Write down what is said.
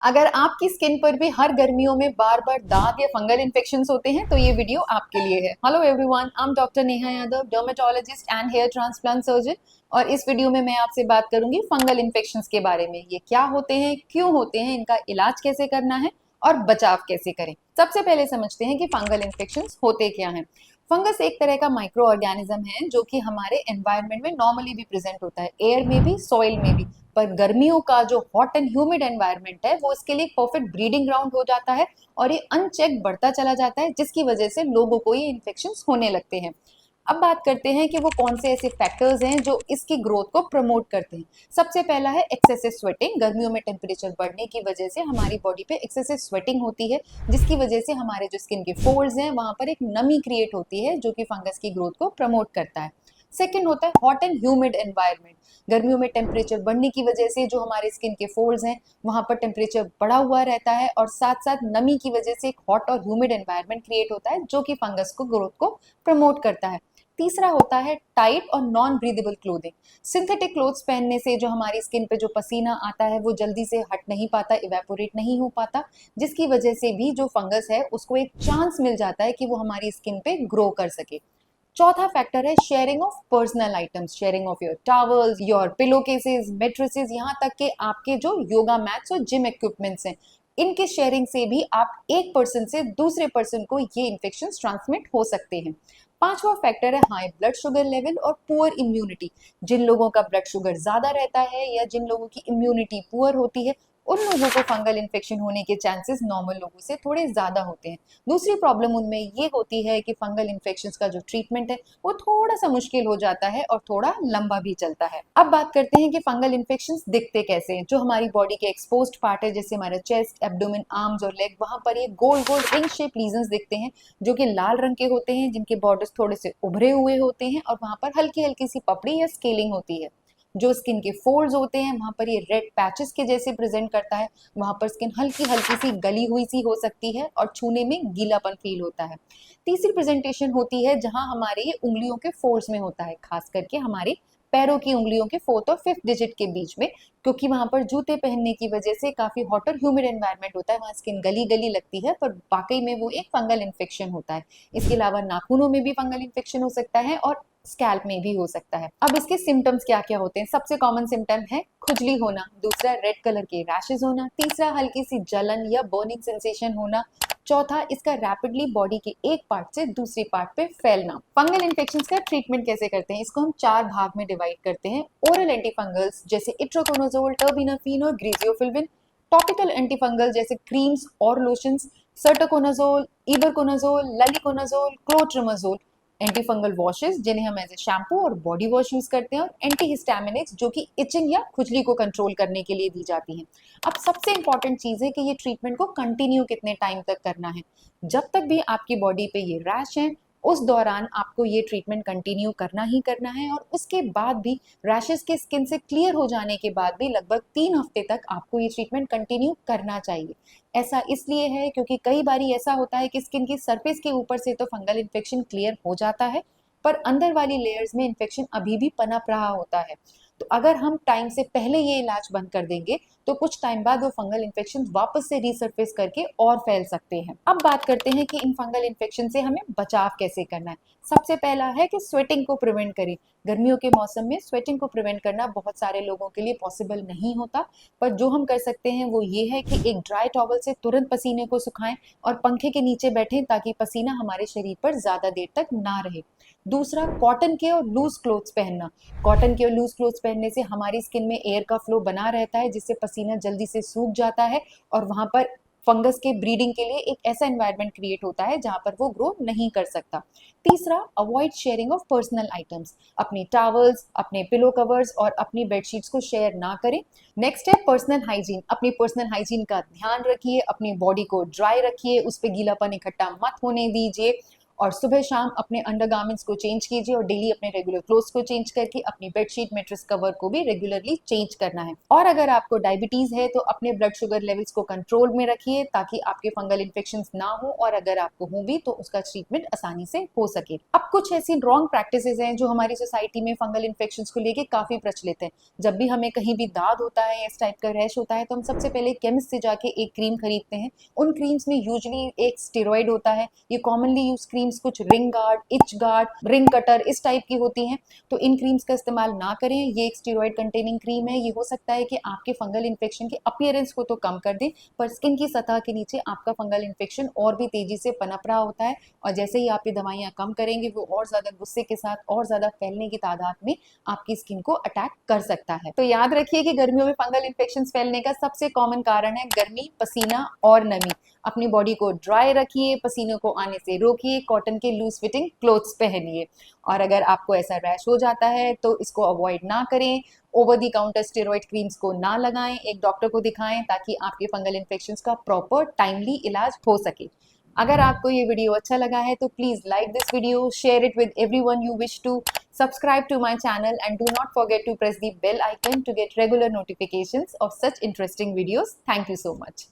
अगर आपकी स्किन पर भी हर गर्मियों में बार बार दाग या फंगल इन्फेक्शंस होते हैं तो ये वीडियो आपके लिए है। Hello everyone, I am doctor Neha Yadav, dermatologist and hair transplant surgeon. और इस वीडियो में मैं आपसे बात करूंगी फंगल इन्फेक्शंस के बारे में। ये क्या होते हैं, क्यों होते हैं, इनका इलाज कैसे करना है और बचाव कैसे करें। सबसे पहले समझते हैं कि फंगल इन्फेक्शंस होते क्या हैं। फंगस एक तरह का माइक्रो ऑर्गेनिज्म है जो कि हमारे एनवायरनमेंट में नॉर्मली भी प्रेजेंट होता है, एयर में भी, सॉइल में भी। पर गर्मियों का जो हॉट एंड ह्यूमिड एनवायरनमेंट है वो इसके लिए परफेक्ट ब्रीडिंग ग्राउंड हो जाता है और ये अनचेक बढ़ता चला जाता है, जिसकी वजह से लोगों को ये इन्फेक्शन होने लगते हैं। अब बात करते हैं कि वो कौन से ऐसे फैक्टर्स हैं जो इसकी ग्रोथ को प्रमोट करते हैं। सबसे पहला है एक्सेसिव स्वेटिंग। गर्मियों में टेम्परेचर बढ़ने की वजह से हमारी बॉडी पे एक्सेसिव स्वेटिंग होती है, जिसकी वजह से हमारे जो स्किन के फोल्ड्स हैं वहां पर एक नमी क्रिएट होती है जो कि फंगस की ग्रोथ को प्रमोट करता है। सेकेंड होता है हॉट एंड ह्यूमिड एनवायरनमेंट। गर्मियों में टेम्परेचर बढ़ने की वजह से जो हमारे स्किन के फोल्ड्स हैं वहां पर टेम्परेचर बढ़ा हुआ रहता है और साथ साथ नमी की वजह से एक हॉट और ह्यूमिड एनवायरनमेंट क्रिएट होता है जो कि फंगस को ग्रोथ को प्रमोट करता है। तीसरा होता है टाइट और non breathable clothing. Synthetic clothes पहनने से जो हमारी स्किन पे जो पसीना आता है वो जल्दी से हट नहीं पाता, इवेपोरेट नहीं हो पाता, जिसकी वजह से भी जो फंगस है उसको एक चांस मिल जाता है कि वो हमारी स्किन पे ग्रो कर सके। चौथा फैक्टर है sharing of personal items, sharing of your towels, your pillow cases, mattresses, यहाँ तक के आपके जो योगा मैट्स और जिम इक्विपमेंट्स हैं, इनके शेयरिंग से भी आप एक पर्सन से दूसरे पर्सन को ये इन्फेक्शन ट्रांसमिट हो सकते हैं। पांचवा फैक्टर है हाई ब्लड शुगर लेवल और पुअर इम्यूनिटी। जिन लोगों का ब्लड शुगर ज्यादा रहता है या जिन लोगों की इम्यूनिटी पुअर होती है उन लोगों को फंगल इन्फेक्शन होने के चांसेस नॉर्मल लोगों से थोड़े ज्यादा होते हैं। दूसरी प्रॉब्लम उनमें ये होती है कि फंगल इन्फेक्शन का जो ट्रीटमेंट है वो थोड़ा सा मुश्किल हो जाता है और थोड़ा लंबा भी चलता है। अब बात करते हैं कि फंगल इन्फेक्शन दिखते कैसे हैं। जो हमारी बॉडी के एक्सपोज्ड पार्ट है, जैसे हमारा चेस्ट, एब्डोमेन, आर्म्स और लेग, वहां पर ये गोल गोल रिंग शेप लीजन्स दिखते हैं जो कि लाल रंग के होते हैं, जिनके बॉर्डर्स थोड़े से उभरे हुए होते हैं और वहां पर हल्की हल्की सी पपड़ी या स्केलिंग होती है। जो स्किन के फोल्ड्स होते हैं वहां पर ये रेड पैचेस के जैसे प्रेजेंट करता है। वहां पर स्किन हल्की हल्की सी गली हुई सी हो सकती है और छूने में गीलापन फील होता है। तीसरी प्रेजेंटेशन होती है जहां हमारे ये उंगलियों के फोल्ड्स में होता है, खास करके हमारे पैरों की उंगलियों के फोर्थ और फिफ्थ डिजिट के बीच में, क्योंकि वहां पर जूते पहनने की वजह से काफी हॉट और ह्यूमिड एनवायरनमेंट होता है, वहां स्किन गली गली लगती है, पर वाकई में वो एक फंगल इन्फेक्शन होता है। इसके अलावा नाखूनों में भी फंगल इन्फेक्शन हो सकता है और स्कैल्प में भी हो सकता है। अब इसके सिम्टम्स क्या क्या होते हैं। सबसे कॉमन सिम्टम है खुजली होना, दूसरा रेड कलर के रैशेज होना, तीसरा हल्की सी जलन या बर्निंग सेंसेशन होना, चौथा इसका रैपिडली बॉडी के एक पार्ट से दूसरे पार्ट पे फैलना। फंगल इन्फेक्शंस का ट्रीटमेंट कैसे करते हैं, इसको हम चार भाग में डिवाइड करते हैं। ओरल एंटीफंगल्स जैसे इट्रोकोनाजोल, टर्बिनाफिन और ग्रीजियोफिल्विन। टॉपिकल एंटीफंगल जैसे क्रीम्स और lotions, sertaconazole, eberconazole, luliconazole, clotrimazole. Antifungal washes जिन्हें हम एज ए शैम्पू और बॉडी वॉश यूज करते हैं, और एंटीहिस्टामिनिक्स जो कि इचिंग या खुजली को कंट्रोल करने के लिए दी जाती हैं। अब सबसे इंपॉर्टेंट चीज है कि ये ट्रीटमेंट को कंटिन्यू कितने टाइम तक करना है। जब तक भी आपकी बॉडी पे ये रैश है उस दौरान आपको ये ट्रीटमेंट कंटिन्यू करना ही करना है, और उसके बाद भी रैशेस के स्किन से क्लियर हो जाने के बाद भी लगभग 3 हफ्ते तक आपको ये ट्रीटमेंट कंटिन्यू करना चाहिए। ऐसा इसलिए है क्योंकि कई बारी ऐसा होता है कि स्किन की सरफेस के ऊपर से तो फंगल इन्फेक्शन क्लियर हो जाता है, पर अंदर वाली लेयर्स में इन्फेक्शन अभी भी पनप रहा होता है। तो अगर हम टाइम से पहले ये इलाज बंद कर देंगे तो कुछ टाइम बाद वो फंगल इन्फेक्शन वापस से रिसर्फेस करके और फैल सकते हैं। अब बात करते हैं कि इन फंगल इन्फेक्शन से हमें बचाव कैसे करना है। सबसे पहला है कि स्वेटिंग को प्रिवेंट करें। गर्मियों के मौसम में स्वेटिंग को प्रिवेंट करना बहुत सारे लोगों के लिए पॉसिबल नहीं होता, पर जो हम कर सकते हैं वो ये है कि एक ड्राई टॉवल से तुरंत पसीने को सुखाएं और पंखे के नीचे बैठें ताकि पसीना हमारे शरीर पर ज्यादा देर तक ना रहे। दूसरा, कॉटन के और लूज क्लोथ्स पहनना। कॉटन के और लूज क्लोथ्स पहनने से हमारी स्किन में एयर का फ्लो बना रहता है, जिससे पसीना जल्दी से सूख जाता है और वहां पर फंगस के ब्रीडिंग के लिए एक ऐसा एनवायरनमेंट क्रिएट होता है जहां पर वो ग्रो नहीं कर सकता। तीसरा, avoid sharing of personal items. अपने टॉवल्स, अपने पिलो कवर्स और अपनी बेडशीट्स को शेयर ना करें। नेक्स्ट है पर्सनल हाइजीन। अपनी पर्सनल हाइजीन का ध्यान रखिए, अपनी बॉडी को ड्राई रखिए, उस पर गीलापन इकट्ठा मत होने दीजिए। और सुबह शाम अपने अंडरगारमेंट्स को चेंज कीजिए और डेली अपने रेगुलर क्लोथ्स को चेंज करके अपनी बेडशीट मैट्रेस कवर को भी रेगुलरली चेंज करना है। और अगर आपको डायबिटीज है तो अपने ब्लड शुगर लेवल्स को कंट्रोल में रखिए ताकि आपके फंगल इन्फेक्शंस ना हो, और अगर आपको हो भी तो उसका ट्रीटमेंट आसानी से हो सके। अब कुछ ऐसी रॉन्ग प्रैक्टिसेस हैं जो हमारी सोसाइटी में फंगल इन्फेक्शंस को लेके काफी प्रचलित है। जब भी हमें कहीं भी दाग होता है, इस टाइप का रैश होता है, तो हम सबसे पहले केमिस्ट से जाके एक क्रीम खरीदते हैं। उन क्रीम्स में यूजुअली एक स्टेरॉइड होता है। ये कॉमनली यूज क्रीम्स कुछ ring guard, etch guard, ring cutter इस टाइप की होती हैं, तो इन क्रीम्स का इस्तेमाल ना करें। ये एक स्टेरॉइड कंटेनिंग क्रीम है। ये हो सकता है कि आपके फंगल इन्फेक्शन के अपीयरेंस को तो कम कर दे, पर स्किन की सतह के नीचे आपका फंगल इन्फेक्शन और भी तेजी से पनप रहा होता है, और जैसे ही आप ये दवाइयां कम करेंगे वो और ज्यादा गुस्से के साथ और ज्यादा फैलने की तादाद में आपकी स्किन को अटैक कर सकता है। तो याद रखिए कि गर्मियों में फंगल इन्फेक्शन फैलने का सबसे कॉमन कारण है गर्मी, पसीना और नमी। अपनी बॉडी को ड्राई रखिए, पसीने को आने से रोकिए, कॉटन के लूज फिटिंग क्लोथ्स पहनिए। और अगर आपको ऐसा रैश हो जाता है तो इसको अवॉइड ना करें, over the counter steroid creams को ना लगाएं, एक डॉक्टर को दिखाएं ताकि आपके फंगल इन्फेक्शंस का प्रॉपर टाइमली इलाज हो सके। अगर आपको ये वीडियो अच्छा लगा है तो please like this video, share it with everyone you wish to, subscribe to my channel and do not forget to press the bell icon to get regular notifications of such interesting videos. Thank you so much.